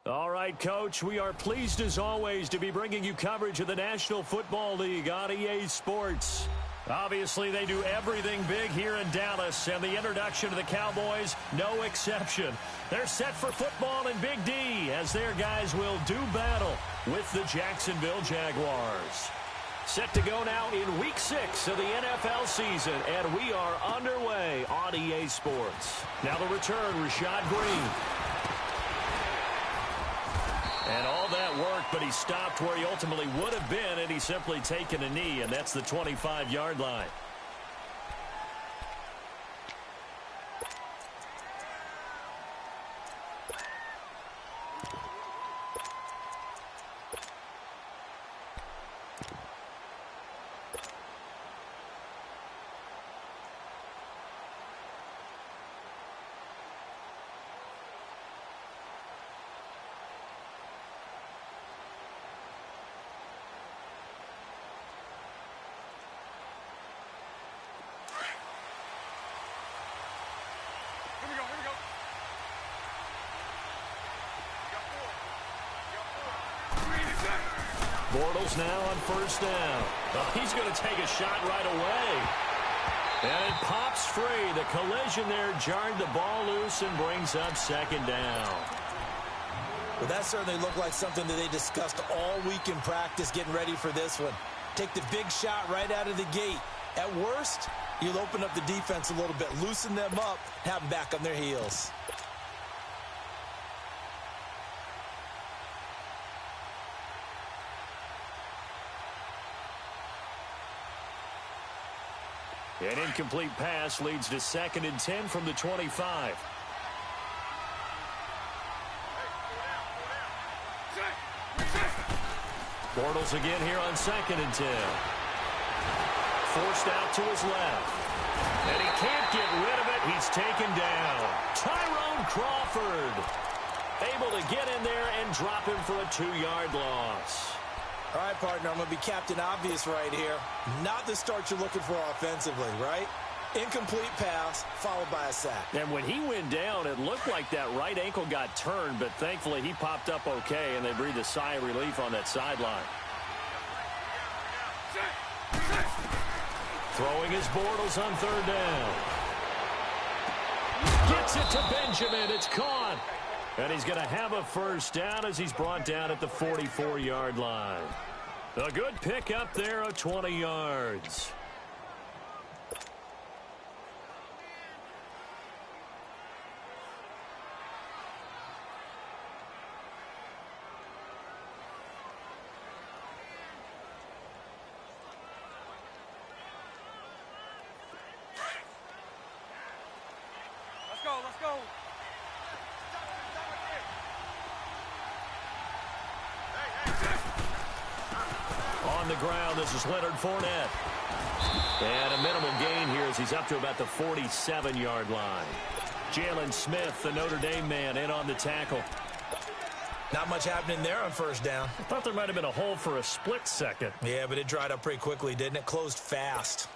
All right, Coach, we are pleased as always to be bringing you coverage of the National Football League on EA Sports. Obviously, they do everything big here in Dallas, and the introduction of the Cowboys, no exception. They're set for football in Big D as their guys will do battle with the Jacksonville Jaguars. Set to go now in Week 6 of the NFL season, and we are underway on EA Sports. Now the return, Rashad Green. And all that work, but he stopped where he ultimately would have been, and he's simply taken a knee, and that's the 25-yard line. Bortles now on first down. Oh, he's going to take a shot right away. And it pops free. The collision there jarred the ball loose and brings up second down. Well, that certainly looked like something that they discussed all week in practice getting ready for this one. Take the big shot right out of the gate. At worst, you'll open up the defense a little bit, loosen them up, have them back on their heels. An incomplete pass leads to 2nd and 10 from the 25. Bortles again here on 2nd and 10. Forced out to his left. And he can't get rid of it. He's taken down. Tyrone Crawford able to get in there and drop him for a 2-yard loss. All right, partner, I'm going to be Captain Obvious right here. Not the start you're looking for offensively, right? Incomplete pass, followed by a sack. And when he went down, it looked like that right ankle got turned, but thankfully he popped up okay, and they breathed a sigh of relief on that sideline. Throwing his Bortles on 3rd down. Gets it to Benjamin. It's caught. And he's going to have a first down as he's brought down at the 44-yard line. A good pickup there of 20 yards. Let's go. On the ground, this is Leonard Fournette. And a minimal gain here as he's up to about the 47-yard line. Jalen Smith, the Notre Dame man, in on the tackle. Not much happening there on first down. I thought there might have been a hole for a split second. Yeah, but it dried up pretty quickly, didn't it? Closed fast.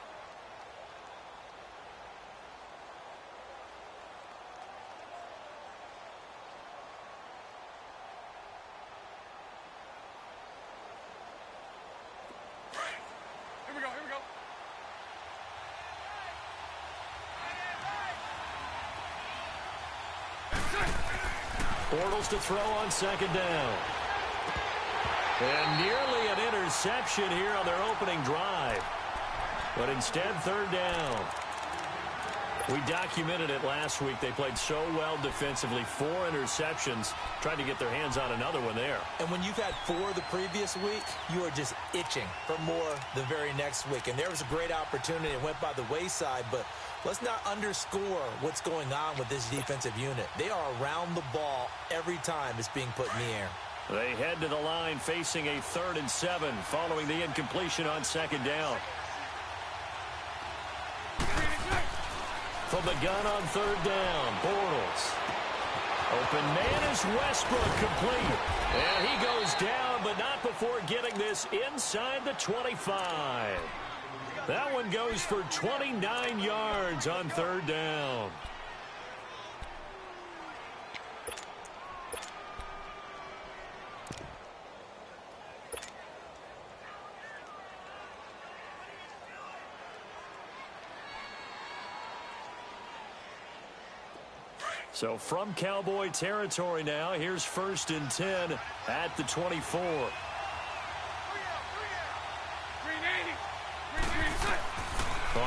Bortles to throw on 2nd down. And nearly an interception here on their opening drive. But instead, 3rd down. We documented it last week. They played so well defensively. 4 interceptions. Tried to get their hands on another one there. And when you've had 4 the previous week, you are just itching for more the very next week. And there was a great opportunity. It went by the wayside, but let's not underscore what's going on with this defensive unit. They are around the ball every time it's being put in the air. They head to the line facing a 3rd and 7 following the incompletion on 2nd down. From the gun on 3rd down, Bortles. Open man is Westbrook, complete. And he goes down, but not before getting this inside the 25. That one goes for 29 yards on 3rd down. So from Cowboy territory now, here's 1st and 10 at the 24. On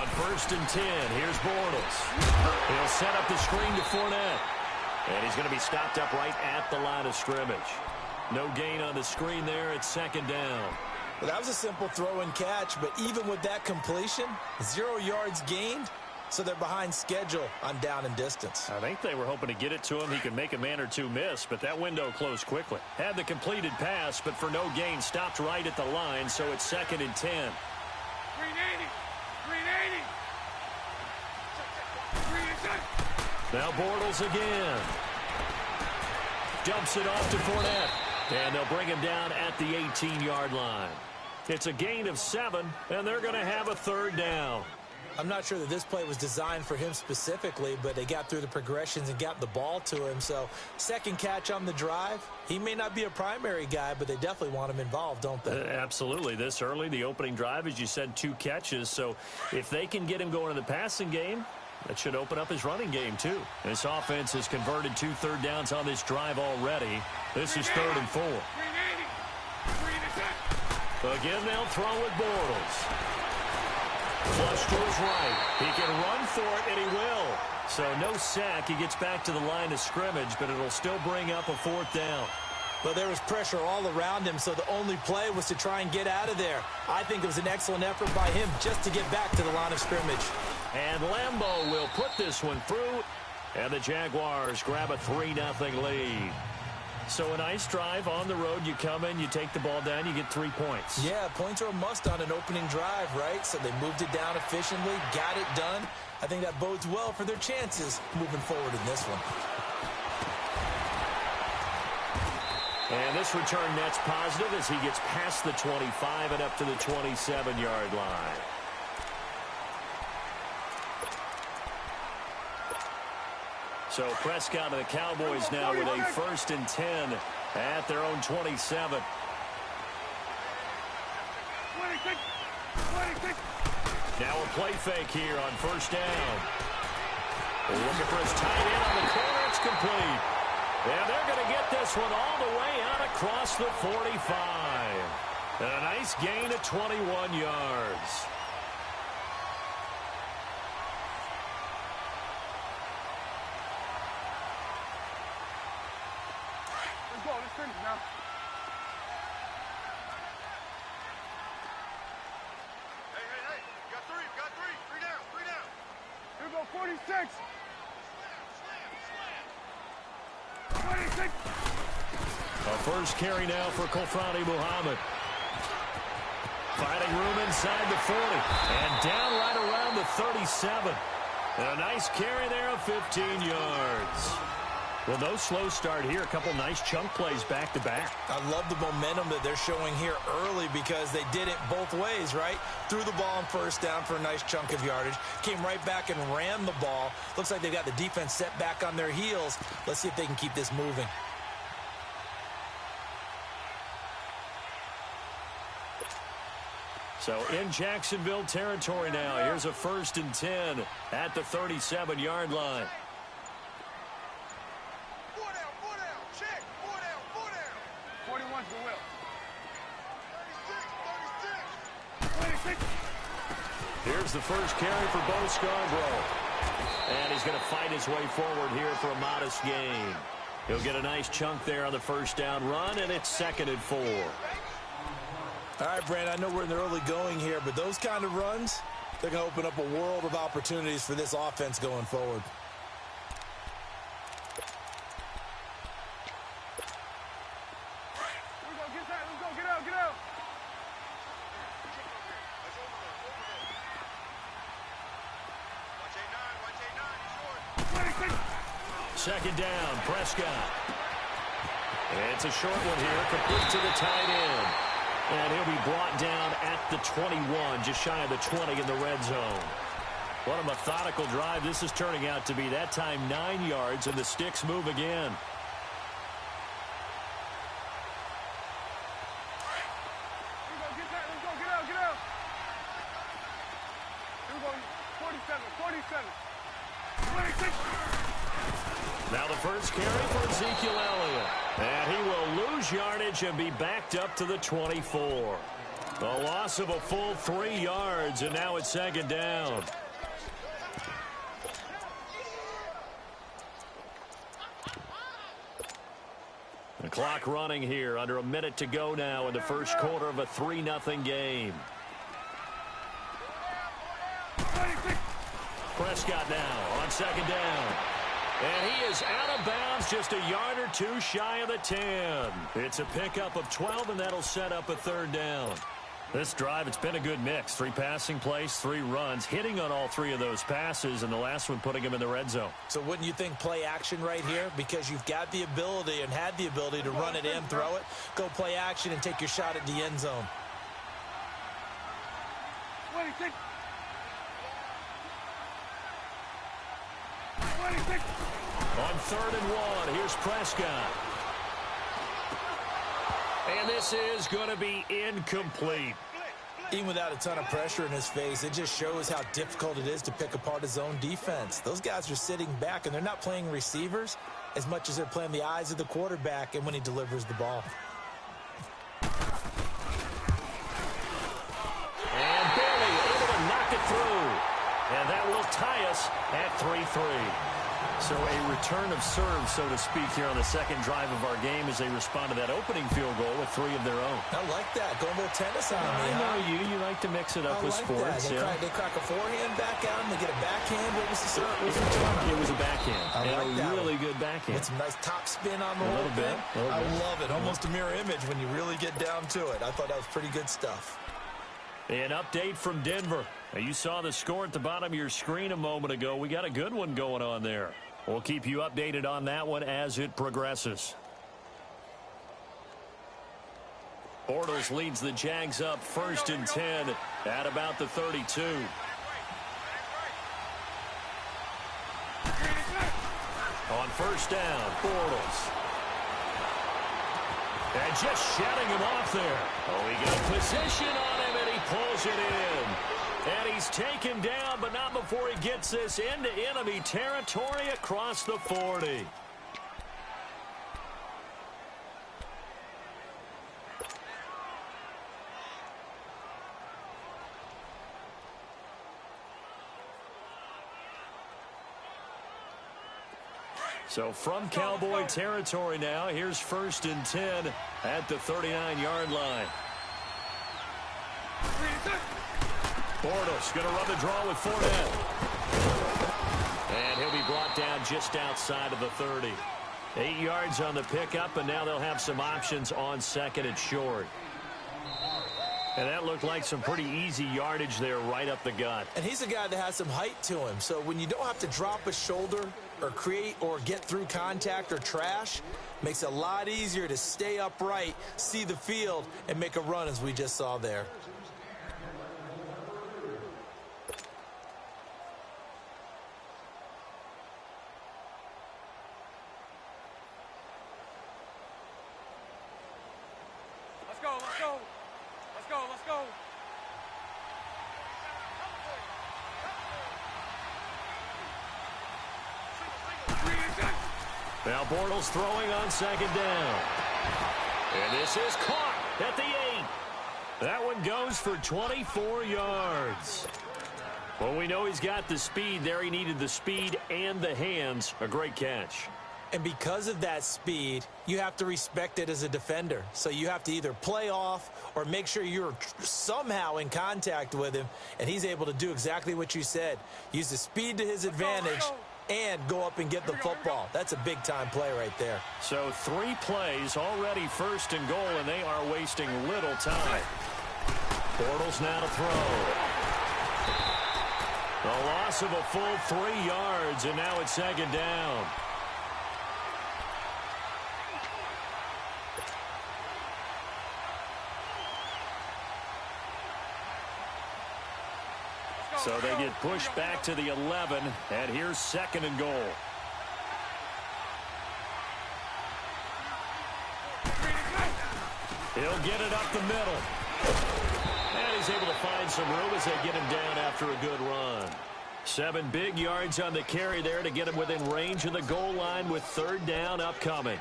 1st and 10, here's Bortles. He'll set up the screen to Fournette. And he's going to be stopped up right at the line of scrimmage. No gain on the screen there. It's 2nd down. Well, that was a simple throw and catch, but even with that completion, 0 yards gained. So they're behind schedule on down and distance. I think they were hoping to get it to him. He could make a man or two miss, but that window closed quickly. Had the completed pass, but for no gain, stopped right at the line, so it's 2nd and 10. 380. 380. Now Bortles again. Dumps it off to Fournette, and they'll bring him down at the 18-yard line. It's a gain of 7, and they're going to have a 3rd down. I'm not sure that this play was designed for him specifically, but they got through the progressions and got the ball to him. So, 2nd catch on the drive. He may not be a primary guy, but they definitely want him involved, don't they? Absolutely. This early, the opening drive, as you said, 2 catches. So, if they can get him going in the passing game, that should open up his running game, too. This offense has converted 2 third downs on this drive already. This is 3rd and 4. Again, they'll throw with Bortles. Flush to his right. He can run for it, and he will. So no sack. He gets back to the line of scrimmage, but it'll still bring up a 4th down. But there was pressure all around him, so the only play was to try and get out of there. I think it was an excellent effort by him just to get back to the line of scrimmage. And Lambeau will put this one through, and the Jaguars grab a 3-0 lead. So a nice drive on the road. You come in, you take the ball down, you get 3 points. Yeah, points are a must on an opening drive, right? So they moved it down efficiently, got it done. I think that bodes well for their chances moving forward in this one. And this return net's positive as he gets past the 25 and up to the 27-yard line. So Prescott and the Cowboys now with a 1st and 10 at their own 27. Now a play fake here on 1st down. They're looking for his tight end on the corner. It's complete. And they're going to get this one all the way out across the 45. And a nice gain of 21 yards. Now. Hey. Got three. Three down. Here we go, 46. Slam. 26. A first carry now for Kofrani Muhammad. Finding room inside the 40. And down right around the 37. And a nice carry there of 15 yards. Well, no slow start here. A couple nice chunk plays back-to-back. I love the momentum that they're showing here early because they did it both ways, right? Threw the ball on 1st down for a nice chunk of yardage. Came right back and ran the ball. Looks like they've got the defense set back on their heels. Let's see if they can keep this moving. So in Jacksonville territory now. Here's a 1st and 10 at the 37-yard line. 41's the will. 36. Here's the first carry for Bo Scarborough. And he's going to fight his way forward here for a modest gain. He'll get a nice chunk there on the 1st down run, and it's 2nd and 4. All right, Brand, I know we're in the early going here, but those kind of runs, they're going to open up a world of opportunities for this offense going forward. Get out. 26. 2nd down, Prescott. It's a short one here, complete to the tight end. And he'll be brought down at the 21, just shy of the 20 in the red zone. What a methodical drive this is turning out to be. That time 9 yards, and the sticks move again. Get out. Here we go, 47. 26. Now first carry for Ezekiel Elliott. And he will lose yardage and be backed up to the 24. A loss of a full 3 yards, and now it's second down. The clock running here, under a minute to go now in the first quarter of a 3-0 game. Prescott now on second down. And he is out of bounds, just a yard or two shy of the 10. It's a pickup of 12, and that'll set up a third down. This drive, it's been a good mix. 3 passing plays, 3 runs, hitting on all 3 of those passes, and the last one putting him in the red zone. So wouldn't you think play action right here? Because you've got the ability and had the ability to run it in, throw it, go play action, and take your shot at the end zone. 26. 26. On 3rd and 1, here's Prescott. And this is going to be incomplete. Even without a ton of pressure in his face, it just shows how difficult it is to pick apart his own defense. Those guys are sitting back, and they're not playing receivers as much as they're playing the eyes of the quarterback and when he delivers the ball. And barely able to knock it through. And that will tie us at 3-3. So a return of serve, so to speak, here on the second drive of our game as they respond to that opening field goal with 3 of their own. I like that. Going a little tennis on me. I know you like to mix it up with sports. They crack a forehand back out, and they get a backhand. What was the serve? It was a backhand. And a really good backhand. With some nice top spin on the whole thing. I love it. Almost a mirror image when you really get down to it. I thought that was pretty good stuff. An update from Denver. Now, you saw the score at the bottom of your screen a moment ago. We got a good one going on there. We'll keep you updated on that one as it progresses. Bortles leads the Jags up 1st and 10 at about the 32. On 1st down, Bortles. And just shutting him off there. Oh, he got position on him, and he pulls it in. And he's taken down, but not before he gets this into enemy territory across the 40. So from Cowboy territory now, here's 1st and 10 at the 39-yard line. Bortles going to run the draw with Fournette. And he'll be brought down just outside of the 30. 8 yards on the pickup, and now they'll have some options on 2nd and short. And that looked like some pretty easy yardage there right up the gut. And he's a guy that has some height to him. So when you don't have to drop a shoulder or create or get through contact or trash, makes it a lot easier to stay upright, see the field, and make a run as we just saw there. Now Bortles throwing on 2nd down. And this is caught at the 8. That one goes for 24 yards. Well, we know he's got the speed there. He needed the speed and the hands. A great catch. And because of that speed, you have to respect it as a defender. So you have to either play off or make sure you're somehow in contact with him. And he's able to do exactly what you said. Use the speed to his advantage and go up and get the football. That's a big-time play right there. So 3 plays, already 1st and goal, and they are wasting little time. Bortles now to throw. The loss of a full 3 yards, and now it's 2nd down. So they get pushed back to the 11, and here's 2nd and goal. He'll get it up the middle. And he's able to find some room as they get him down after a good run. 7 big yards on the carry there to get him within range of the goal line with 3rd down upcoming.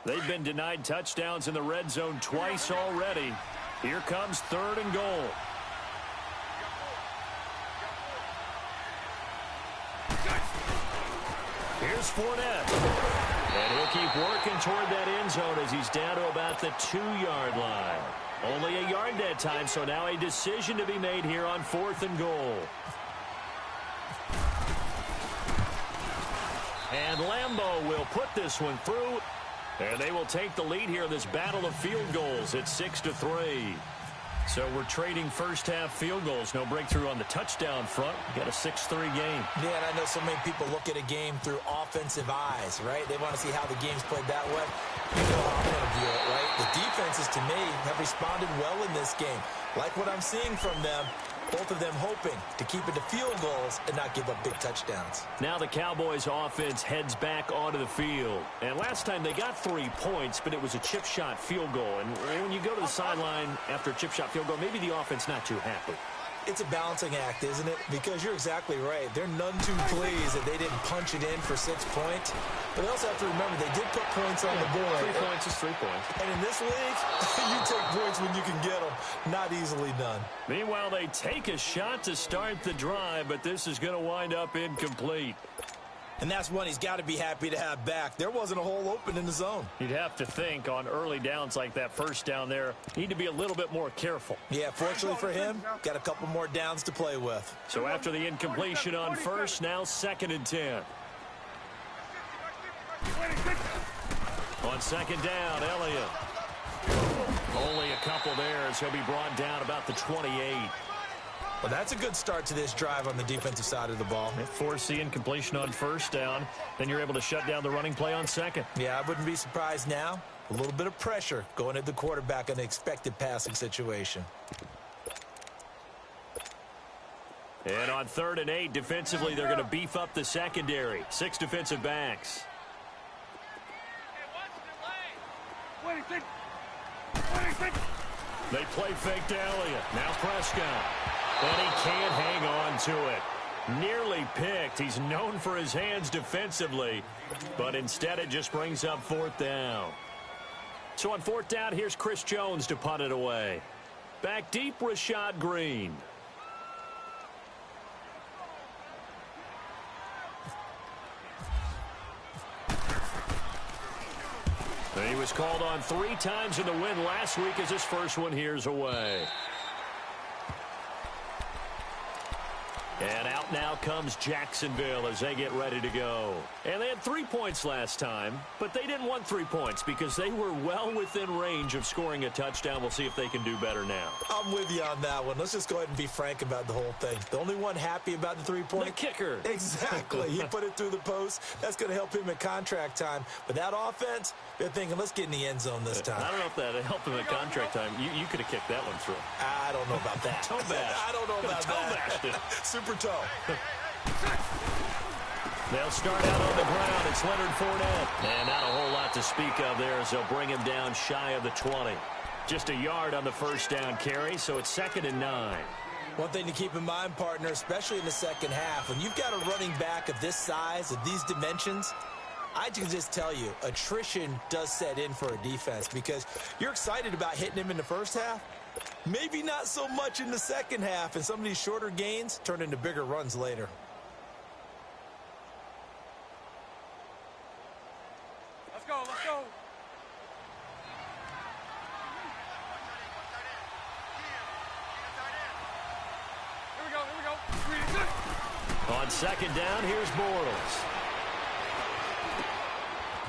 They've been denied touchdowns in the red zone twice already. Here comes 3rd and goal. Here's Fournette. And he'll keep working toward that end zone as he's down to about the 2-yard line. Only a yard that time, so now a decision to be made here on 4th and goal. And Lambeau will put this one through. And they will take the lead here in this battle of field goals at 6-3. So we're trading first-half field goals. No breakthrough on the touchdown front. We got a 6-3 game. Yeah, and I know so many people look at a game through offensive eyes, right? They want to see how the game's played that way. You know how I'm going to view it, right? The defenses, to me, have responded well in this game. Like what I'm seeing from them, both of them hoping to keep it to field goals and not give up big touchdowns. Now the Cowboys offense heads back onto the field. And last time they got 3 points, but it was a chip shot field goal. And when you go to the sideline after a chip shot field goal, maybe the offense not too happy. It's a balancing act, isn't it? Because you're exactly right. They're none too pleased that they didn't punch it in for 6 points. But they also have to remember they did put points on the board. 3 points is 3 points. And in this league, you take points when you can get them. Not easily done. Meanwhile, they take a shot to start the drive, but this is going to wind up incomplete. And that's one he's got to be happy to have back. There wasn't a hole open in the zone. You'd have to think on early downs like that first down there, need to be a little bit more careful. Yeah, fortunately for him, got a couple more downs to play with. So after the incompletion on first, now 2nd and 10. On 2nd down, Elliott. Only a couple there as he'll be brought down about the 28. Well, that's a good start to this drive on the defensive side of the ball. Force the incompletion on first down, then you're able to shut down the running play on 2nd. Yeah, I wouldn't be surprised now. A little bit of pressure going at the quarterback in the expected passing situation. And on 3rd and 8, defensively, they're going to beef up the secondary. 6 defensive backs. They play fake to Elliott. Now Prescott. And he can't hang on to it. Nearly picked. He's known for his hands defensively, but instead it just brings up 4th down. So on 4th down, here's Chris Jones to punt it away. Back deep, Rashad Green. And he was called on 3 times in the win last week as his first one here's away. And out now comes Jacksonville as they get ready to go. And they had 3 points last time, but they didn't want 3 points because they were well within range of scoring a touchdown. We'll see if they can do better now. I'm with you on that one. Let's just go ahead and be frank about the whole thing. The only one happy about the 3-point? The kicker. Exactly. He put it through the post. That's going to help him at contract time. But that offense, they're thinking, let's get in the end zone this time. I don't know if that helped him at contract time. You could have kicked that one through. I don't know about that. Toe bash. I don't know about that. Toe bashed. Super toe. They'll start out on the ground. It's Leonard Fournette. And not a whole lot to speak of there as they'll bring him down shy of the 20. Just a yard on the first down carry, so it's 2nd and 9. One thing to keep in mind, partner, especially in the second half, when you've got a running back of this size, of these dimensions, I can just tell you, attrition does set in for a defense because you're excited about hitting him in the first half. Maybe not so much in the second half, and some of these shorter gains turn into bigger runs later. Let's go, let's go. Here we go. On 2nd down, here's Bortles.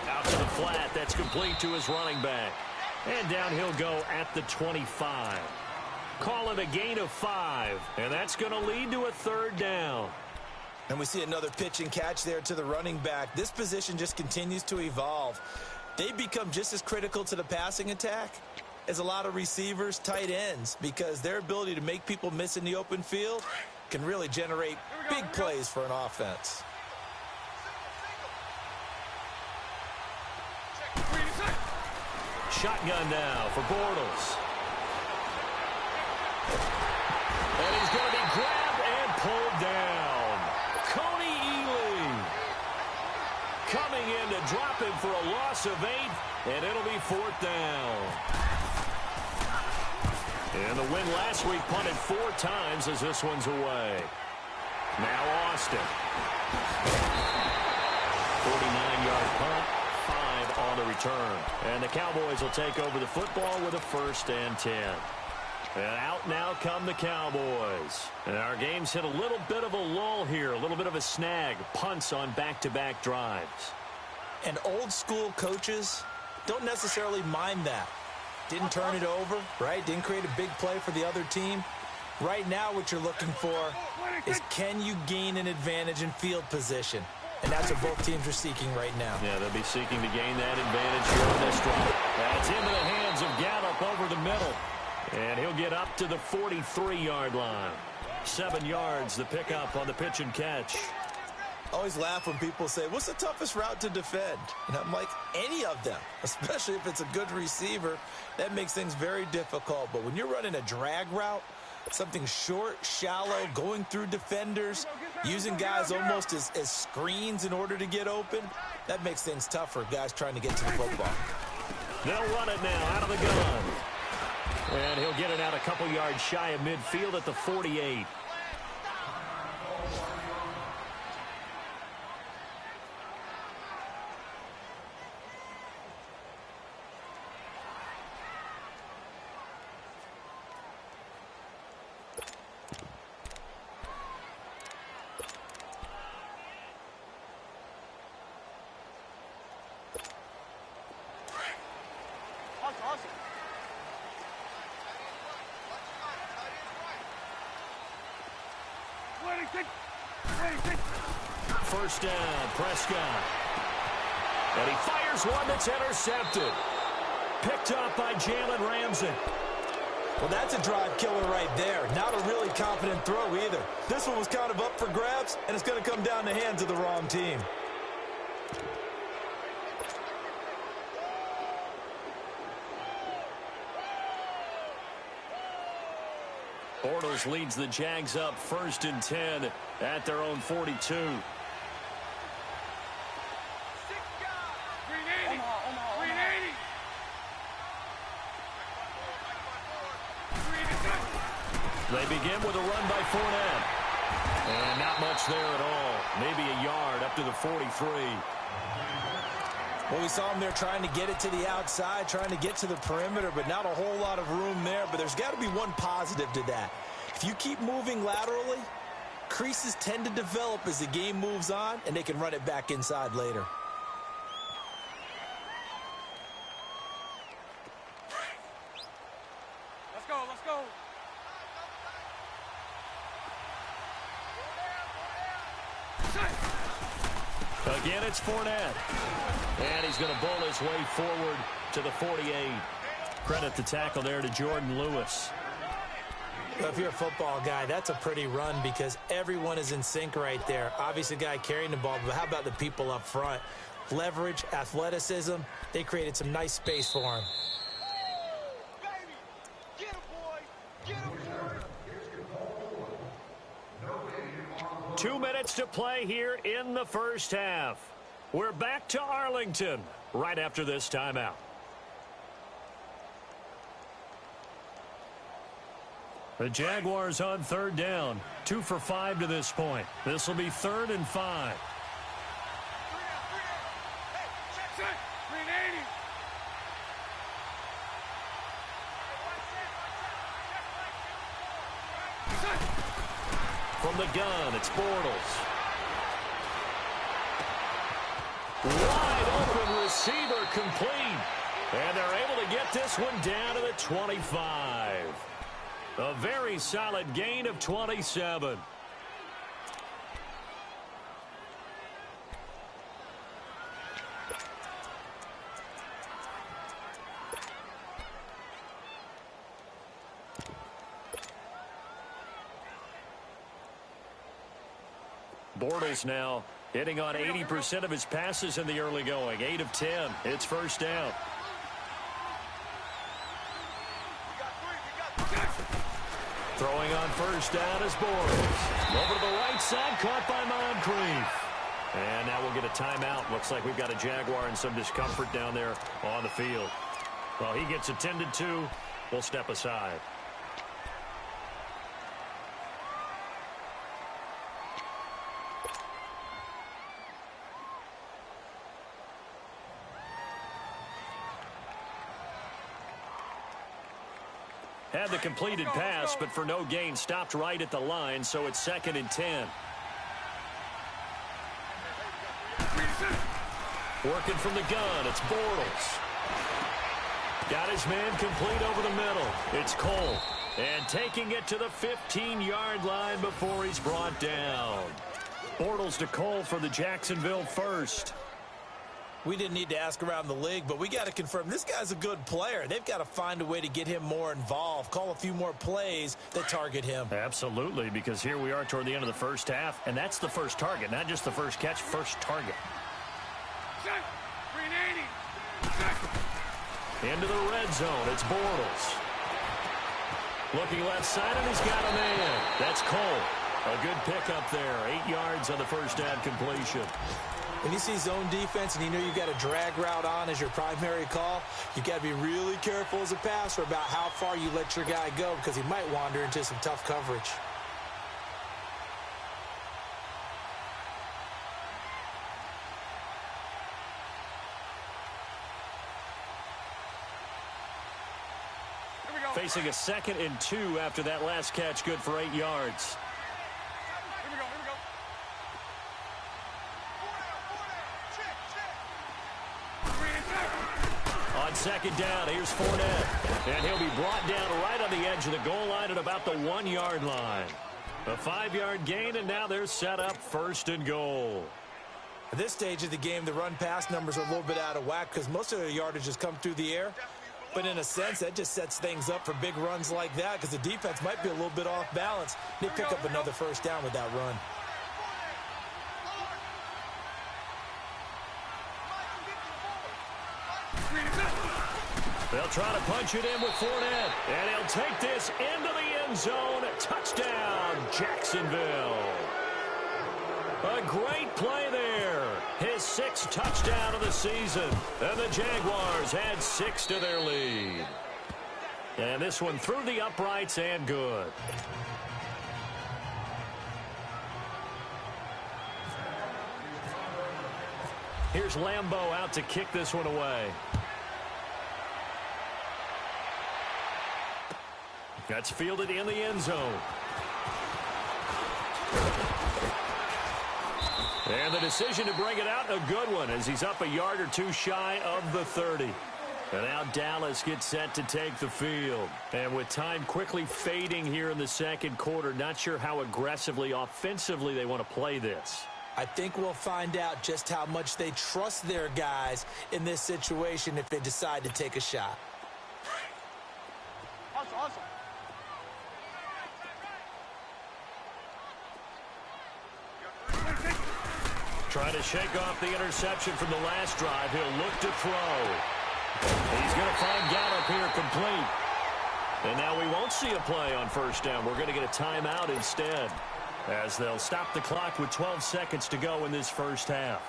Out to the flat. That's complete to his running back. And down he'll go at the 25. Call it a gain of 5. And that's going to lead to a 3rd down. And we see another pitch and catch there to the running back. This position just continues to evolve. They become just as critical to the passing attack as a lot of receivers, tight ends, because their ability to make people miss in the open field can really generate big plays for an offense. Shotgun now for Bortles. And he's going to be grabbed and pulled down. Coney Ely coming in to drop him for a loss of 8, and it'll be 4th down. And the win last week punted 4 times as this one's away. Now Austin. 49-yard punt, 5 on the return. And the Cowboys will take over the football with a 1st and 10. And out now come the Cowboys. And our game's hit a little bit of a lull here, a little bit of a snag. Punts on back-to-back drives. And old-school coaches don't necessarily mind that. Didn't turn it over, right? Didn't create a big play for the other team. Right now what you're looking for is, can you gain an advantage in field position? And that's what both teams are seeking right now. Yeah, they'll be seeking to gain that advantage here on this drive. That's into the hands of Gallup over the middle. And he'll get up to the 43-yard line. 7 yards, the pickup on the pitch and catch. I always laugh when people say, what's the toughest route to defend? And I'm like, any of them, especially if it's a good receiver. That makes things very difficult. But when you're running a drag route, something short, shallow, going through defenders, using guys almost as screens in order to get open, that makes things tough for guys trying to get to the football. They'll run it now out of the gun. And he'll get it out a couple yards shy of midfield at the 48. First down, Prescott. And he fires one that's intercepted. Picked up by Jalen Ramsey. Well, that's a drive killer right there. Not a really confident throw either. This one was kind of up for grabs, and it's going to come down the hands of the wrong team. Bortles leads the Jags up 1st and 10 at their own 42. They begin with a run by Fournette. And not much there at all. Maybe a yard up to the 43. Well, we saw him there trying to get it to the outside, trying to get to the perimeter, but not a whole lot of room there. But there's got to be one positive to that. If you keep moving laterally, creases tend to develop as the game moves on, and they can run it back inside later. Let's go, let's go. Again, it's Fournette. And he's going to bowl his way forward to the 48. Credit the tackle there to Jordan Lewis. Well, if you're a football guy, that's a pretty run because everyone is in sync right there. Obviously, the guy carrying the ball, but how about the people up front? Leverage, athleticism, they created some nice space for him. 2 minutes to play here in the first half. We're back to Arlington right after this timeout. The Jaguars on 3rd down. 2 for 5 to this point. This will be 3rd and 5. From the gun, it's Bortles. Wide open receiver complete. And they're able to get this one down to the 25. A very solid gain of 27. Bortles now hitting on 80% of his passes in the early going. 8 of 10. It's first down. Throwing on first down is Bortles. Over to the right side, caught by Moncrief. And now we'll get a timeout. Looks like we've got a Jaguar in some discomfort down there on the field. Well, he gets attended to. We'll step aside. Had the completed pass, but for no gain, stopped right at the line, so it's 2nd and 10. Working from the gun, it's Bortles. Got his man complete over the middle. It's Cole. And taking it to the 15-yard line before he's brought down. Bortles to Cole for the Jacksonville first. We didn't need to ask around the league, but we got to confirm this guy's a good player. They've got to find a way to get him more involved, call a few more plays that target him. Absolutely, because here we are toward the end of the first half, and that's the first target, not just the first catch, first target. Into the red zone, it's Bortles. Looking left side, and he's got a man. That's Cole. A good pickup there, 8 yards on the first down completion. When you see zone defense and you know you've got a drag route on as your primary call, you got to be really careful as a passer about how far you let your guy go because he might wander into some tough coverage. Facing a 2nd and 2 after that last catch, good for 8 yards. On 2nd down, here's Fournette. And he'll be brought down right on the edge of the goal line at about the 1-yard line. A 5-yard gain, and now they're set up 1st and goal. At this stage of the game, the run-pass numbers are a little bit out of whack because most of their yardage has come through the air. But in a sense, that just sets things up for big runs like that because the defense might be a little bit off balance. They pick up another first down with that run. They'll try to punch it in with Fournette. And he'll take this into the end zone. Touchdown, Jacksonville. A great play there. His 6th touchdown of the season. And the Jaguars add 6 to their lead. And this one through the uprights and good. Here's Lambeau out to kick this one away. That's fielded in the end zone. And the decision to bring it out, a good one, as he's up a yard or two shy of the 30. And now Dallas gets set to take the field. And with time quickly fading here in the 2nd quarter, not sure how aggressively, offensively they want to play this. I think we'll find out just how much they trust their guys in this situation if they decide to take a shot. Awesome. Trying to shake off the interception from the last drive. He'll look to throw. He's going to find Gallup here complete. And now we won't see a play on first down. We're going to get a timeout instead, as they'll stop the clock with 12 seconds to go in this first half.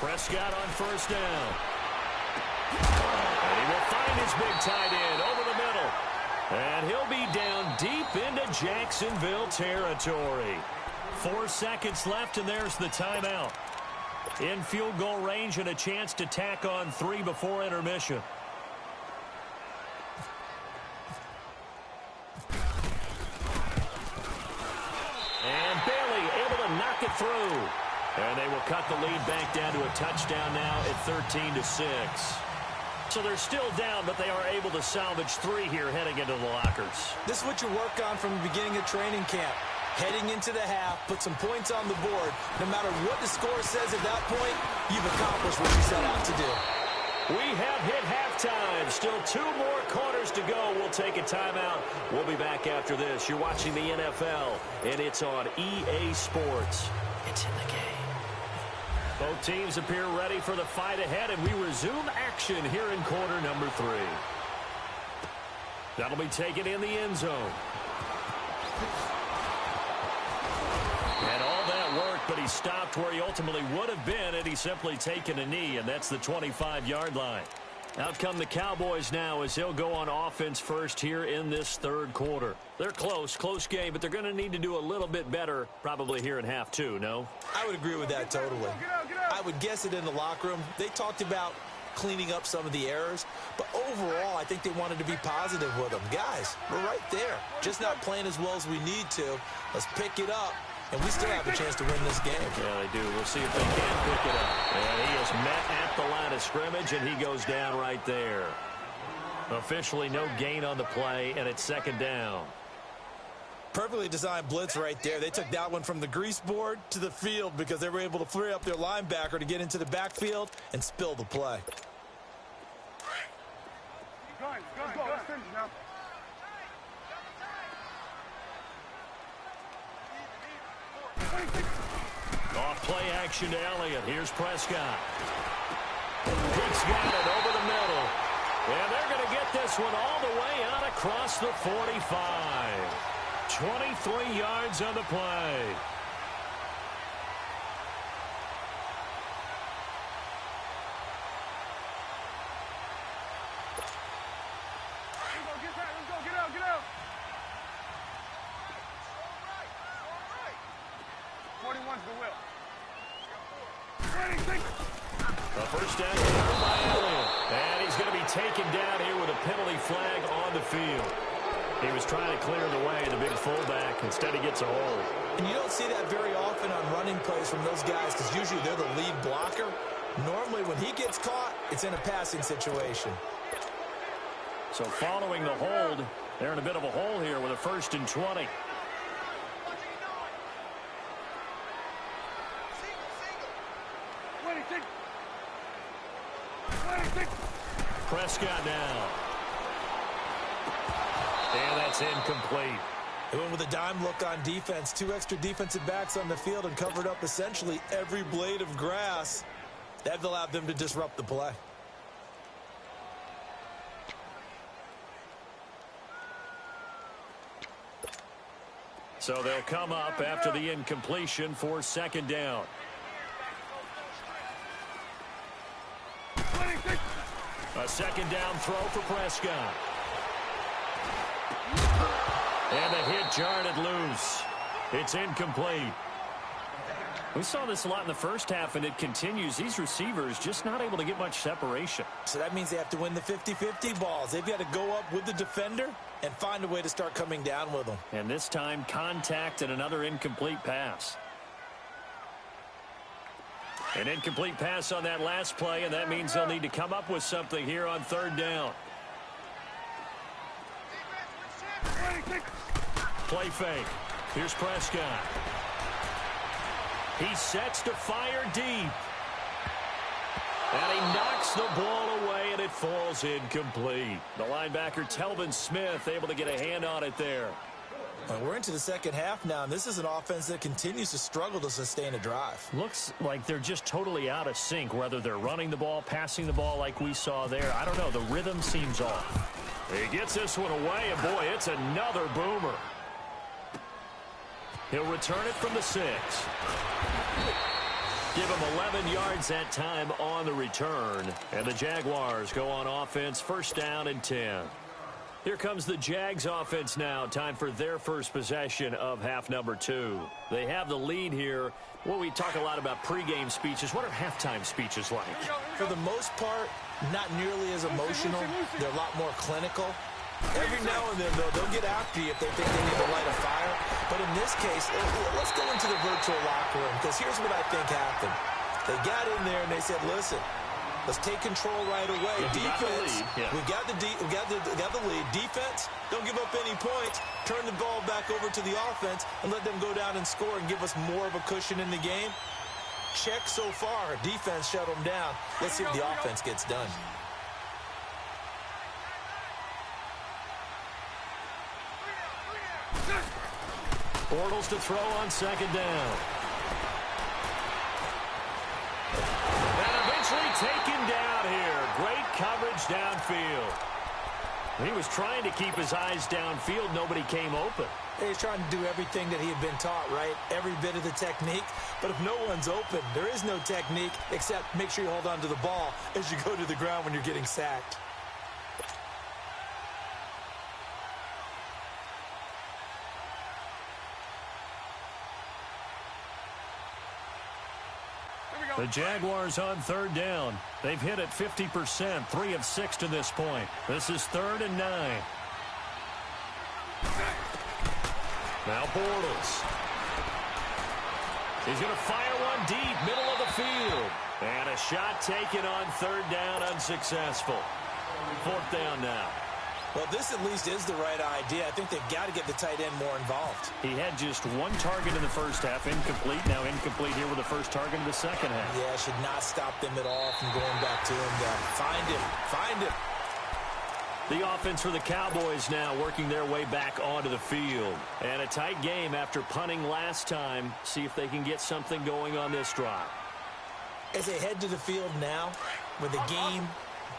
Prescott on first down. And he will find his big tight end over the middle. And he'll be down deep into Jacksonville territory. 4 seconds left, and there's the timeout. In field goal range and a chance to tack on 3 before intermission. And Bailey able to knock it through. And they will cut the lead back down to a touchdown now at 13-6. So they're still down, but they are able to salvage 3 here heading into the lockers. This is what you work on from the beginning of training camp. Heading into the half, put some points on the board. No matter what the score says at that point, you've accomplished what you set out to do. We have hit halftime. Still 2 more quarters to go. We'll take a timeout. We'll be back after this. You're watching the NFL, and it's on EA Sports. It's in the game. Both teams appear ready for the fight ahead, and we resume action here in quarter number 3. That'll be taken in the end zone. And all that work, but he stopped where he ultimately would have been had he simply taken a knee, and that's the 25-yard line. Out come the Cowboys now as they'll go on offense first here in this third quarter. They're close game, but they're going to need to do a little bit better probably here in half 2, no? I would agree with that totally. I would guess it in the locker room. They talked about cleaning up some of the errors, but overall I think they wanted to be positive with them. Guys, we're right there. Just not playing as well as we need to. Let's pick it up, and we still have a chance to win this game. Yeah, they do. We'll see if they can pick it up. And he is met at the line of scrimmage, and he goes down right there. Officially no gain on the play, and it's second down. Perfectly designed blitz right there. They took that one from the grease board to the field because they were able to free up their linebacker to get into the backfield and spill the play. Go. Let's finish now. Off play action to Elliott. Here's Prescott. He's got it over the middle. And they're going to get this one all the way out across the 45. 23 yards on the play. Get out. 41's the will. A first down here by Elliott. And he's going to be taken down here with a penalty flag on the field. He was trying to clear the way, the big fullback. Instead, he gets a hold. And you don't see that very often on running plays from those guys because usually they're the lead blocker. Normally, when he gets caught, it's in a passing situation. So following the hold, they're in a bit of a hole here with a 1st and 20. Prescott now. And that's incomplete. They went with a dime look on defense. 2 extra defensive backs on the field and covered up essentially every blade of grass. That allowed them to disrupt the play. So they'll come up after the incompletion for second down. A second down throw for Prescott. And the hit jarred it loose. It's incomplete. We saw this a lot in the first half, and it continues. These receivers just not able to get much separation. So that means they have to win the 50-50 balls. They've got to go up with the defender and find a way to start coming down with them. And this time, contact and another incomplete pass. An incomplete pass on that last play, and that means they'll need to come up with something here on third down. Play fake. Here's Prescott. He sets to fire deep. And he knocks the ball away, and it falls incomplete. The linebacker, Telvin Smith, able to get a hand on it there. Well, we're into the second half now, and this is an offense that continues to struggle to sustain a drive. Looks like they're just totally out of sync, whether they're running the ball, passing the ball like we saw there. I don't know. The rhythm seems off. He gets this one away, and boy, it's another boomer. He'll return it from the 6. Give him 11 yards that time on the return. And the Jaguars go on offense, first down and 10. Here comes the Jags offense now. Time for their first possession of half number 2. They have the lead here. Well, we talk a lot about pregame speeches. What are halftime speeches like? For the most part, not nearly as emotional. They're a lot more clinical. Every now and then, though, they'll get after you if they think they need to light a fire. But in this case, let's go into the virtual locker room, because here's what I think happened. They got in there and they said, listen, let's take control right away. Defense, we got the lead. Defense, don't give up any points. Turn the ball back over to the offense and let them go down and score and give us more of a cushion in the game. check so far. Defense shut them down. Let's see if the offense gets done. Bortles to throw on second down. And eventually taken down here. Great coverage downfield. He was trying to keep his eyes downfield. Nobody came open. He's trying to do everything that he had been taught, right? Every bit of the technique. But if no one's open, there is no technique except make sure you hold on to the ball as you go to the ground when you're getting sacked. The Jaguars on third down. They've hit it 50%, 3 of 6 to this point. This is 3rd and 9. Now Bortles. He's going to fire one deep, middle of the field. And a shot taken on third down, unsuccessful. 4th down now. Well, this at least is the right idea. I think they've got to get the tight end more involved. He had just 1 target in the first half, incomplete. Now incomplete here with the first target in the second half. Yeah, should not stop them at all from going back to him. Find him. Find him. The offense for the Cowboys now working their way back onto the field. And a tight game after punting last time. See if they can get something going on this drive. As they head to the field now, with the game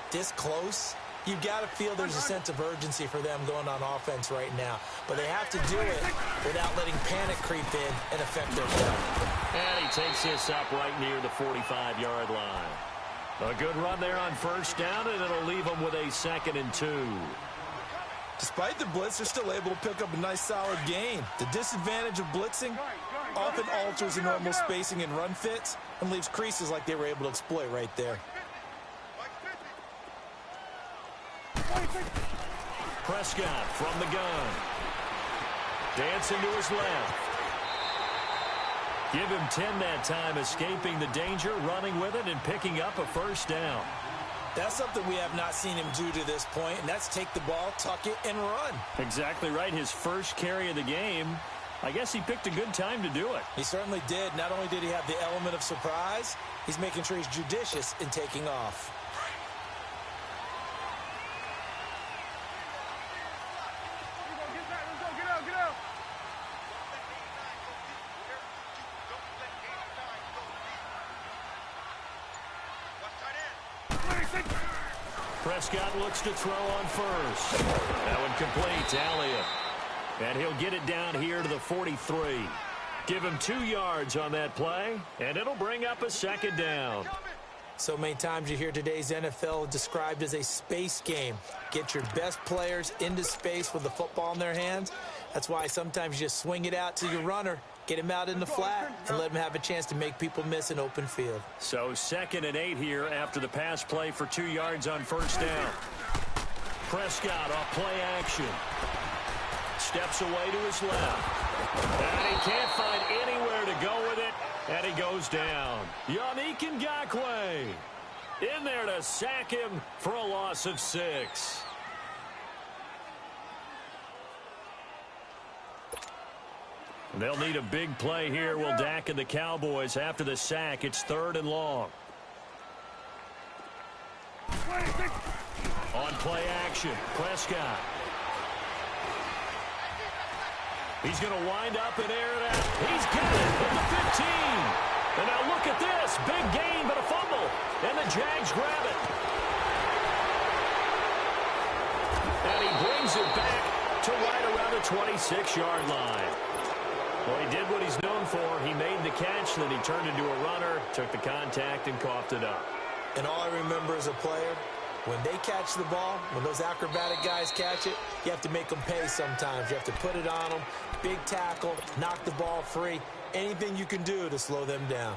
this close, you've got to feel there's a sense of urgency for them going on offense right now. But they have to do it without letting panic creep in and affect their play. And he takes this up right near the 45-yard line. A good run there on first down, and it'll leave them with a 2nd and 2. Despite the blitz, they're still able to pick up a nice solid gain. The disadvantage of blitzing often alters the normal spacing and run fits and leaves creases like they were able to exploit right there. Prescott from the gun. Dancing to his left. Give him 10 that time, escaping the danger, running with it, and picking up a first down. That's something we have not seen him do to this point, and that's take the ball, tuck it, and run. Exactly right. His first carry of the game. I guess he picked a good time to do it. He certainly did. Not only did he have the element of surprise, he's making sure he's judicious in taking off. Prescott looks to throw on first. That one complete. Elliott. And he'll get it down here to the 43. Give him 2 yards on that play, and it'll bring up a 2nd down. So many times you hear today's NFL described as a space game. Get your best players into space with the football in their hands. That's why sometimes you just swing it out to your runner, get him out in the flat, and let him have a chance to make people miss an open field. So 2nd and 8 here after the pass play for 2 yards on first down. Prescott off play action. Steps away to his left. And he can't find anywhere to go with it. And he goes down. Yannick Ngakoue in there to sack him for a loss of 6. They'll need a big play here. Will Dak and the Cowboys after the sack. It's 3rd and long. On play action, Prescott. He's going to wind up and air it out. He's got it at the 15. And now look at this. Big gain, but a fumble. And the Jags grab it. And he brings it back to right around the 26-yard line. Well, he did what he's known for. He made the catch, then he turned into a runner, took the contact, and coughed it up. And all I remember as a player, when they catch the ball, when those acrobatic guys catch it, you have to make them pay sometimes. You have to put it on them, big tackle, knock the ball free, anything you can do to slow them down.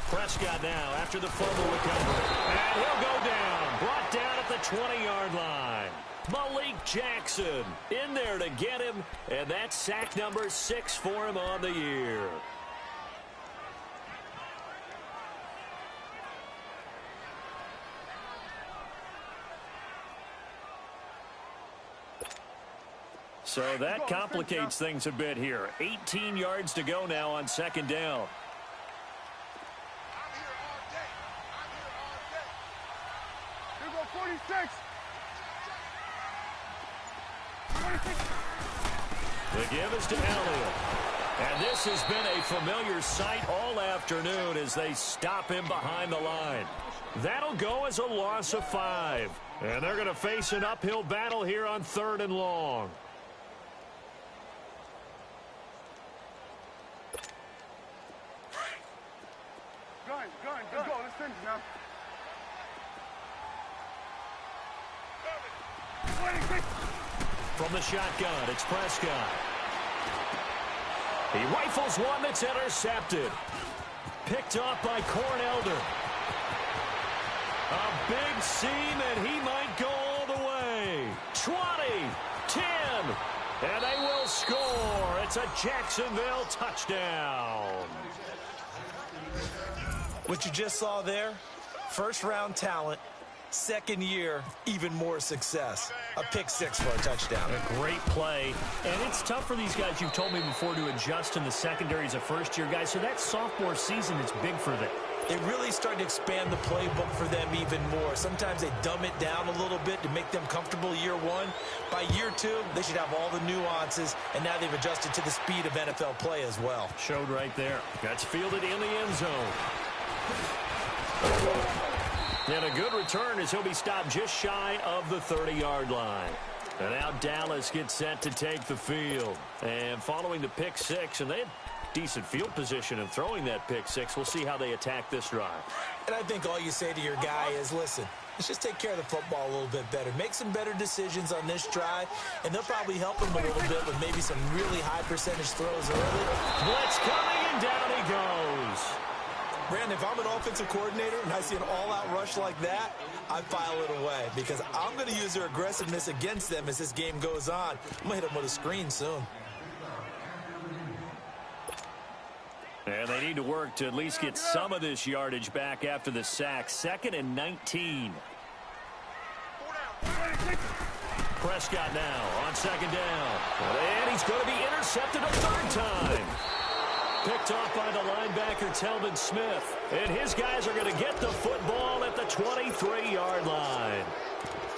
Prescott now after the fumble recovery. And he'll go down. Brought down at the 20-yard line. Malik Jackson in there to get him, and that's sack number 6 for him on the year. So that complicates things a bit here. 18 yards to go now on second down. Here go 46. The give is to Elliott. And this has been a familiar sight all afternoon as they stop him behind the line. That'll go as a loss of 5. And they're going to face an uphill battle here on 3rd and long. Let's go. Let's finish now. From the shotgun, it's Prescott. He rifles one that's intercepted. Picked off by Cornelder. A big seam, and he might go all the way. 20, 10, and they will score. It's a Jacksonville touchdown. What you just saw there, first-round talent, second year, even more success. A pick 6 for a touchdown. A great play. And it's tough for these guys, you've told me before, to adjust in the secondary as a first-year guy. So that sophomore season is big for them. They really started to expand the playbook for them even more. Sometimes they dumb it down a little bit to make them comfortable year 1. By year 2, they should have all the nuances, and now they've adjusted to the speed of NFL play as well. Showed right there. That's fielded in the end zone. And a good return as he'll be stopped just shy of the 30-yard line. And now Dallas gets set to take the field. And following the pick 6, and they had decent field position in throwing that pick 6. We'll see how they attack this drive. And I think all you say to your guy is, listen, let's just take care of the football a little bit better. Make some better decisions on this drive, and they'll probably help him a little bit with maybe some really high percentage throws early. Blitz coming, and down he goes. Brandon, if I'm an offensive coordinator and I see an all-out rush like that, I file it away because I'm going to use their aggressiveness against them as this game goes on. I'm going to hit them with a screen soon. And they need to work to at least get some of this yardage back after the sack. 2nd and 19. Prescott now on 2nd down. And he's going to be intercepted a 3rd time. Picked off by the linebacker, Telvin Smith. And his guys are going to get the football at the 23-yard line.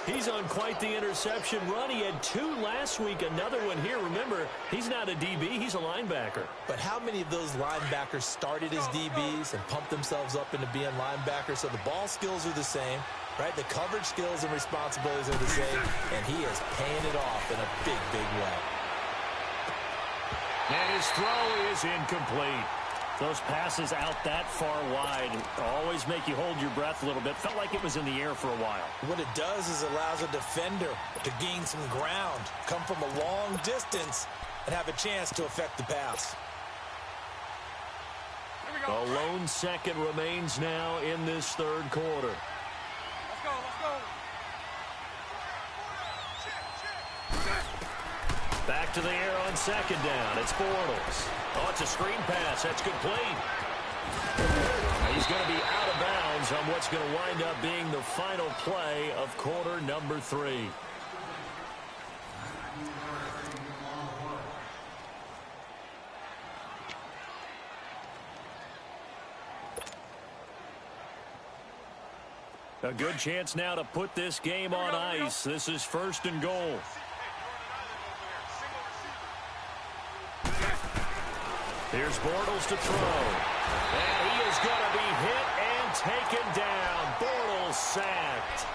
He's on quite the interception run. He had 2 last week, another one here. Remember, he's not a DB, he's a linebacker. But how many of those linebackers started as DBs and pumped themselves up into being linebackers? So the ball skills are the same, right? The coverage skills and responsibilities are the same, and he is paying it off in a big, big way. And his throw is incomplete. Those passes out that far wide always make you hold your breath a little bit. Felt like it was in the air for a while. What it does is allows a defender to gain some ground, come from a long distance, and have a chance to affect the pass. A lone second remains now in this 3rd quarter. Let's go, let's go. Back to the air on 2nd down. It's Bortles. Oh, it's a screen pass. That's complete. He's going to be out of bounds on what's going to wind up being the final play of quarter number 3. A good chance now to put this game on ice. This is 1st and goal. Here's Bortles to throw. And he is going to be hit and taken down. Bortles sacked.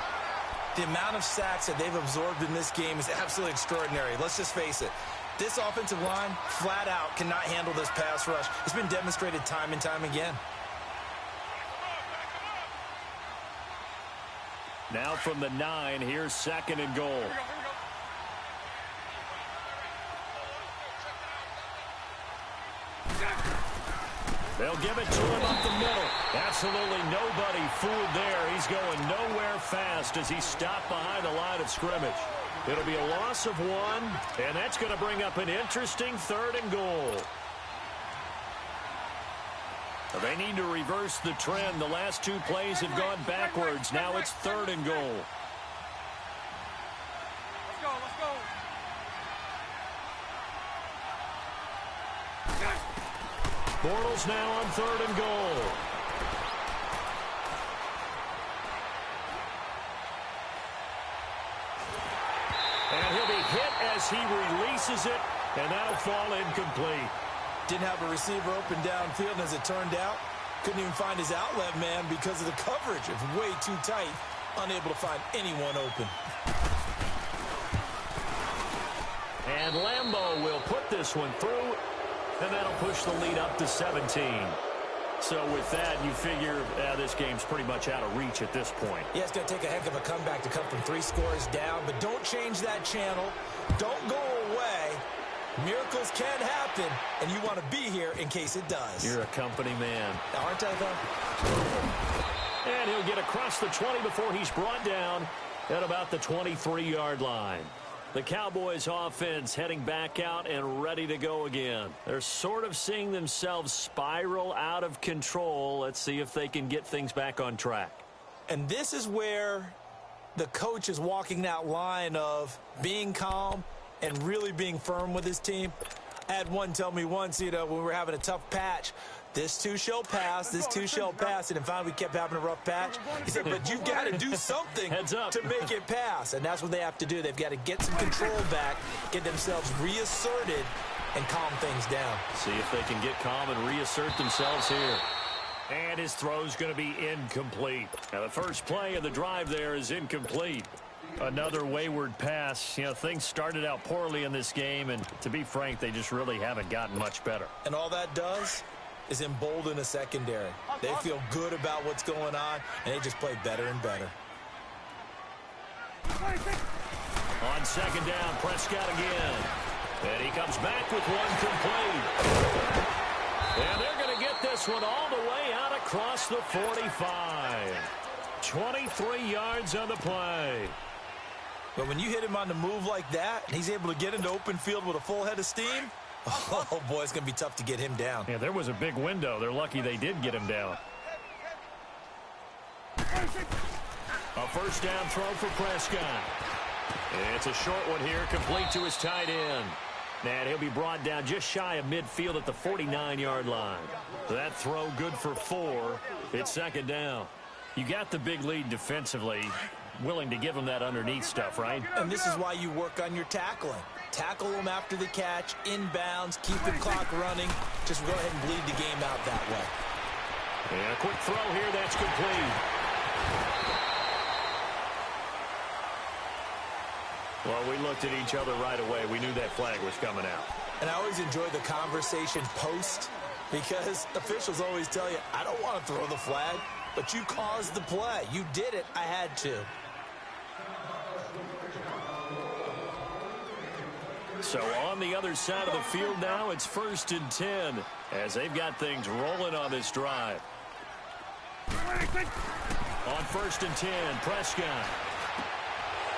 The amount of sacks that they've absorbed in this game is absolutely extraordinary. Let's just face it. This offensive line, flat out, cannot handle this pass rush. It's been demonstrated time and time again. Now from the 9, here's 2nd and goal. They'll give it to him up the middle. Absolutely nobody fooled there. He's going nowhere fast as he's stopped behind the line of scrimmage. It'll be a loss of 1, and that's going to bring up an interesting 3rd and goal. They need to reverse the trend. The last 2 plays have gone backwards. Now it's 3rd and goal. Let's go. Bortles now on 3rd and goal. And he'll be hit as he releases it, and that'll fall incomplete. Didn't have a receiver open downfield, and as it turned out, couldn't even find his outlet man because of the coverage. It was way too tight, unable to find anyone open. And Lambeau will put this one through, and that'll push the lead up to 17. So with that, you figure this game's pretty much out of reach at this point. Yeah, it's going to take a heck of a comeback to come from 3 scores down, but don't change that channel. Don't go away. Miracles can happen, and you want to be here in case it does. You're a company man. Aren't I, though? And he'll get across the 20 before he's brought down at about the 23-yard line. The Cowboys offense heading back out and ready to go again. They're sort of seeing themselves spiral out of control. Let's see if they can get things back on track. And this is where the coach is walking that line of being calm and really being firm with his team. I had one tell me once, when we were having a tough patch, this too shall pass, this too shall pass, and then finally we kept having a rough patch. He said, but you've got to do something to make it pass, and that's what they have to do. They've got to get some control back, get themselves reasserted, and calm things down. See if they can get calm and reassert themselves here. And his throw's going to be incomplete. Now, the first play of the drive there is incomplete. Another wayward pass. Things started out poorly in this game, and to be frank, they just really haven't gotten much better. And all that does is embolden a secondary. They feel good about what's going on, and they just play better and better. On 2nd down, Prescott again. And he comes back with one complete. And they're going to get this one all the way out across the 45. 23 yards on the play. But when you hit him on the move like that, and he's able to get into open field with a full head of steam, oh, boy, it's going to be tough to get him down. Yeah, there was a big window. They're lucky they did get him down. A 1st down throw for Prescott. It's a short one here, complete to his tight end. And he'll be brought down just shy of midfield at the 49-yard line. That throw good for 4. It's 2nd down. You got the big lead defensively. Willing to give him that underneath stuff, right? And this is why you work on your tackling. Tackle him after the catch, inbounds, keep the clock running. Just go ahead and bleed the game out that way. And a quick throw here, that's complete. Well, we looked at each other right away. We knew that flag was coming out. And I always enjoy the conversation post because officials always tell you, I don't want to throw the flag, but you caused the play. You did it. I had to. So on the other side of the field now, it's 1st and 10 as they've got things rolling on this drive. On 1st and 10, Prescott.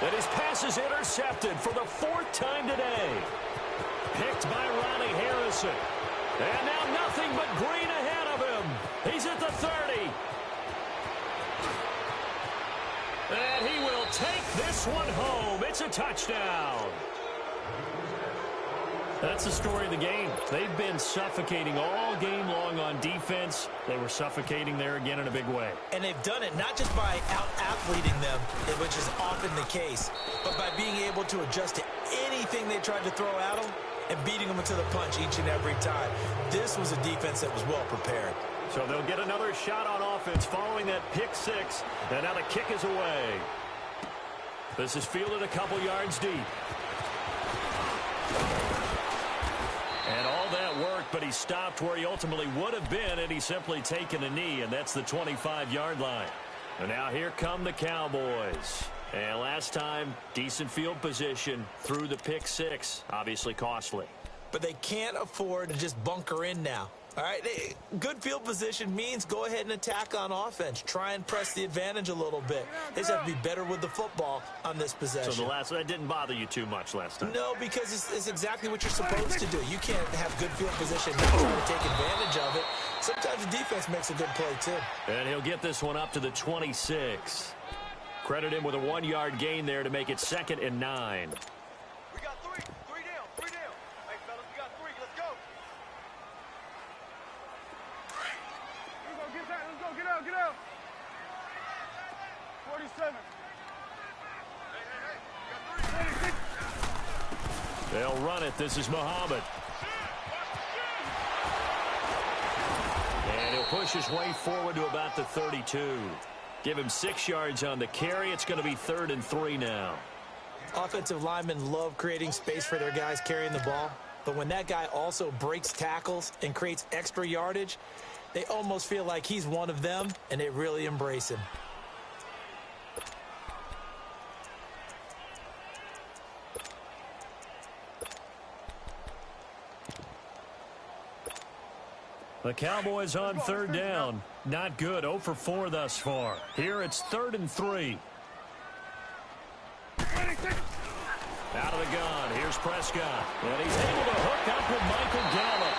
And his pass is intercepted for the 4th time today. Picked by Ronnie Harrison. And now nothing but green ahead of him. He's at the 30. And he will take this one home. It's a touchdown. That's the story of the game. They've been suffocating all game long on defense. They were suffocating there again in a big way. And they've done it not just by out-athleting them, which is often the case, but by being able to adjust to anything they tried to throw at them and beating them to the punch each and every time. This was a defense that was well prepared. So they'll get another shot on offense following that pick 6. And now the kick is away. This is fielded a couple yards deep. And all that work, but he stopped where he ultimately would have been had he simply taken a knee, and that's the 25-yard line. And now here come the Cowboys. And last time, decent field position through the pick 6, obviously costly. But they can't afford to just bunker in now. All right, good field position means go ahead and attack on offense. Try and press the advantage a little bit. They just have to be better with the football on this possession. So that didn't bother you too much last time? No, because it's exactly what you're supposed to do. You can't have good field position and not try to take advantage of it. Sometimes the defense makes a good play, too. And he'll get this one up to the 26. Credit him with a 1-yard gain there to make it 2nd and 9. We got three. Three down. Three down. Hey, fellas, we got 3. Let's go. Let's go. Get out. Get out. 47. Hey. We got 3. 26. They'll run it. This is Muhammad. And he'll push his way forward to about the 32. Give him 6 yards on the carry. It's going to be 3rd and 3 now. Offensive linemen love creating space for their guys carrying the ball. But when that guy also breaks tackles and creates extra yardage, they almost feel like he's one of them, and they really embrace him. The Cowboys on 3rd down. Not good. 0 for 4 thus far. Here it's 3rd and 3. Out of the gun. Here's Prescott. And he's able to hook up with Michael Gallup.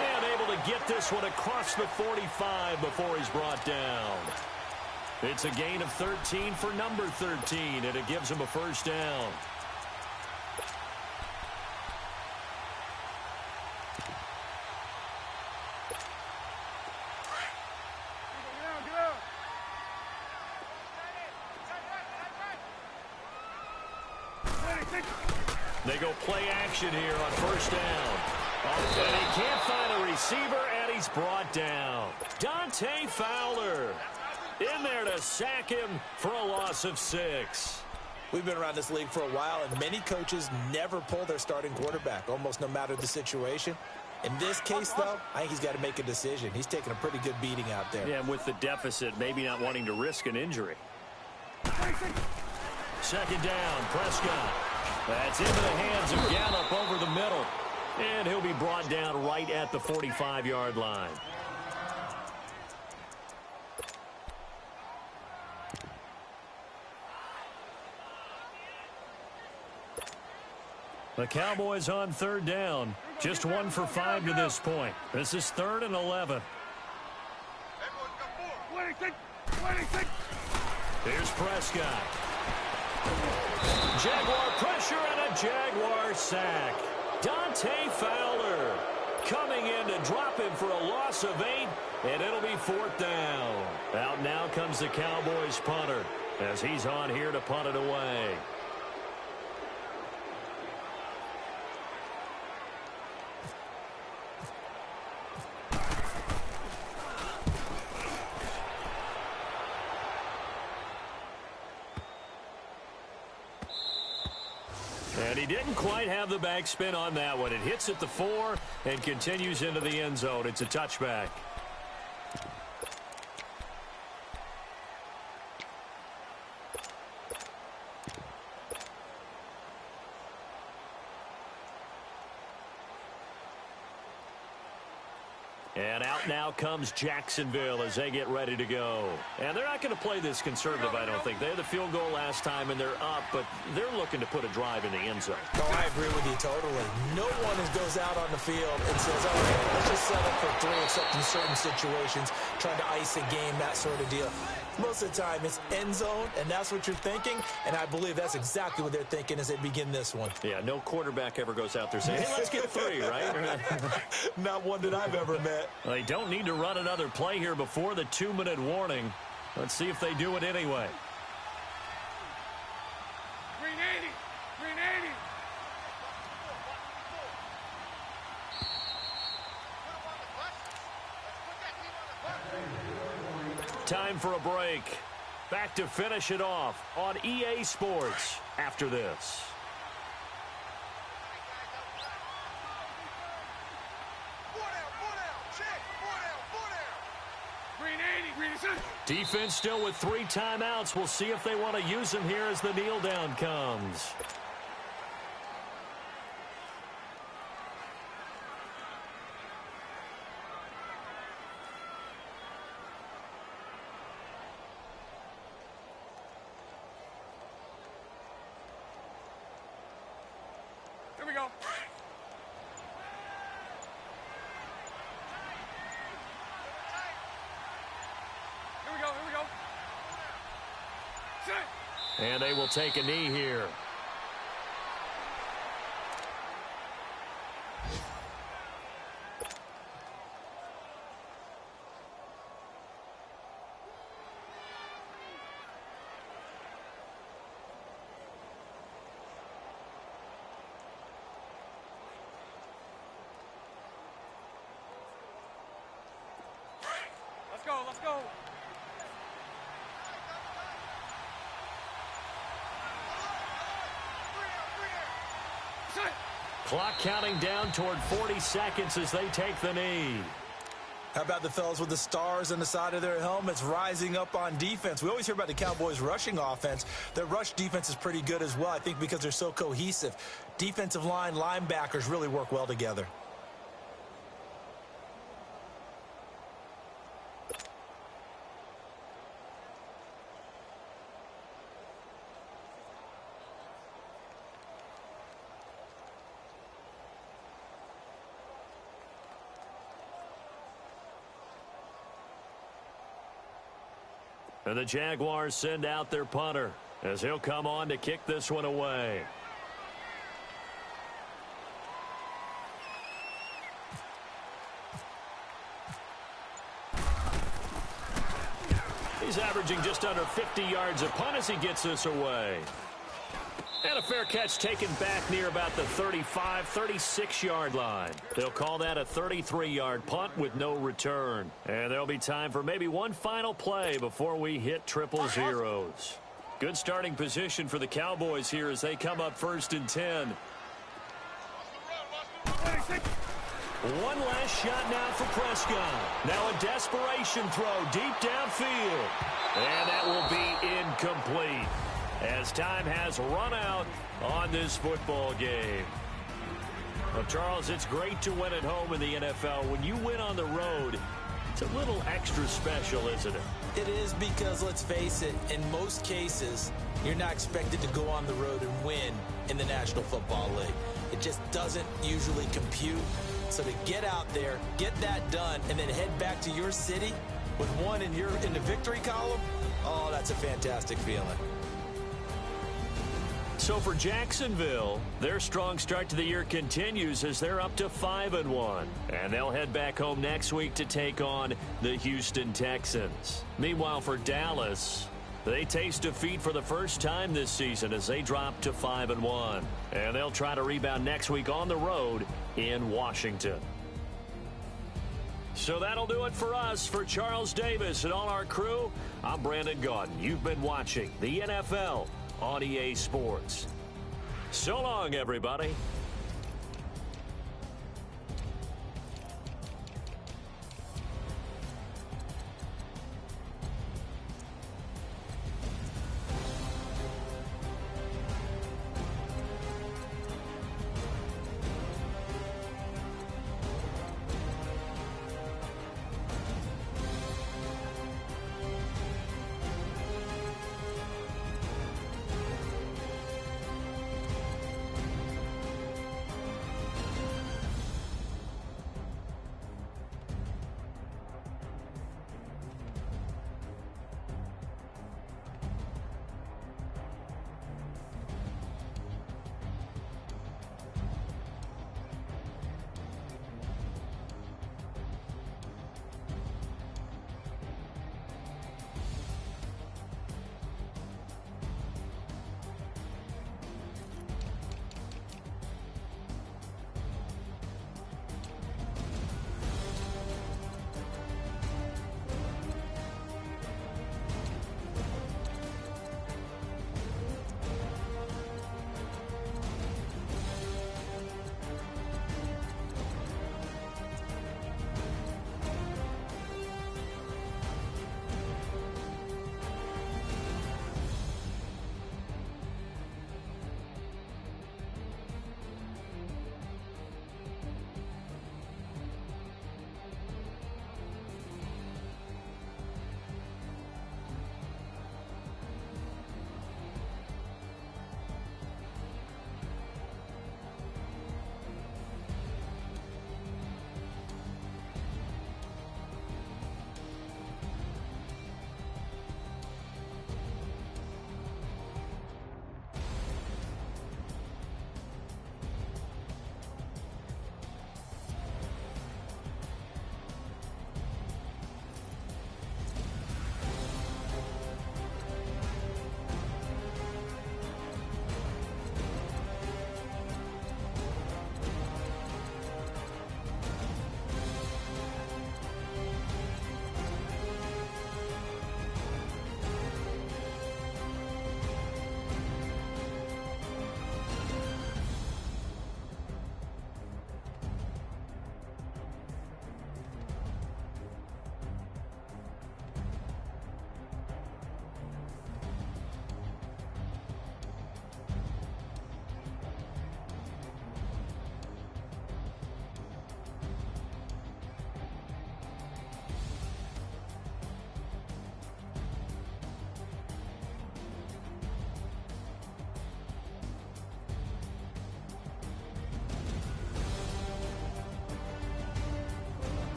And able to get this one across the 45 before he's brought down. It's a gain of 13 for number 13, and it gives him a 1st down. They go play action here on 1st down. And he can't find a receiver, and he's brought down. Dante Fowler in there to sack him for a loss of 6. We've been around this league for a while, and many coaches never pull their starting quarterback, almost no matter the situation. In this case, though, I think he's got to make a decision. He's taking a pretty good beating out there. Yeah, and with the deficit, maybe not wanting to risk an injury. 2nd down, Prescott. That's into the hands of Gallup over the middle. And he'll be brought down right at the 45-yard line. The Cowboys on 3rd down. Just 1 for 5 to this point. This is 3rd and 11. Everyone's got 4. 26. Here's Prescott. Jaguar pressure and a Jaguar sack. Dante Fowler coming in to drop him for a loss of 8, and it'll be 4th down. Out now comes the Cowboys punter as he's on here to punt it away. And he didn't quite have the backspin on that one. It hits at the 4 and continues into the end zone. It's a touchback. And out now comes Jacksonville as they get ready to go. And they're not going to play this conservative, I don't think. They had the field goal last time, and they're up, but they're looking to put a drive in the end zone. No, I agree with you totally. No one goes out on the field and says, all right, let's just set up for 3, except in certain situations, trying to ice a game, that sort of deal. Most of the time, it's end zone, and that's what you're thinking, and I believe that's exactly what they're thinking as they begin this one. Yeah, no quarterback ever goes out there saying, hey, let's get 3, right? Not one that I've ever met. Well, they don't need to run another play here before the 2-minute warning. Let's see if they do it anyway. 380. 380. Time for a break. Back to finish it off on EA Sports after this. Defense still with 3 timeouts. We'll see if they want to use them here as the kneel down comes. go. Here we go, here we go. Sit. And they will take a knee here. Let's go, let's go. Clock counting down toward 40 seconds as they take the knee. How about the fellas with the stars on the side of their helmets rising up on defense? We always hear about the Cowboys' rushing offense. Their rush defense is pretty good as well, I think, because they're so cohesive. Defensive line, linebackers really work well together. And the Jaguars send out their punter as he'll come on to kick this one away. He's averaging just under 50 yards a punt as he gets this away. And a fair catch taken back near about the 35, 36-yard line. They'll call that a 33-yard punt with no return. And there'll be time for maybe one final play before we hit triple zeros. Good starting position for the Cowboys here as they come up 1st and 10. One last shot now for Prescott. Now a desperation throw deep downfield. And that will be incomplete, as time has run out on this football game. Well, Charles, it's great to win at home in the NFL. When you win on the road, it's a little extra special, isn't it? It is, because, let's face it, in most cases, you're not expected to go on the road and win in the National Football League. It just doesn't usually compute. So to get out there, get that done, and then head back to your city with one in the victory column, oh, that's a fantastic feeling. So for Jacksonville, their strong start to the year continues as they're up to 5-1. And they'll head back home next week to take on the Houston Texans. Meanwhile, for Dallas, they taste defeat for the first time this season as they drop to 5-1. And they'll try to rebound next week on the road in Washington. So that'll do it for us. For Charles Davis and all our crew, I'm Brandon Gaudin. You've been watching the NFL on EA Sports. So long, everybody.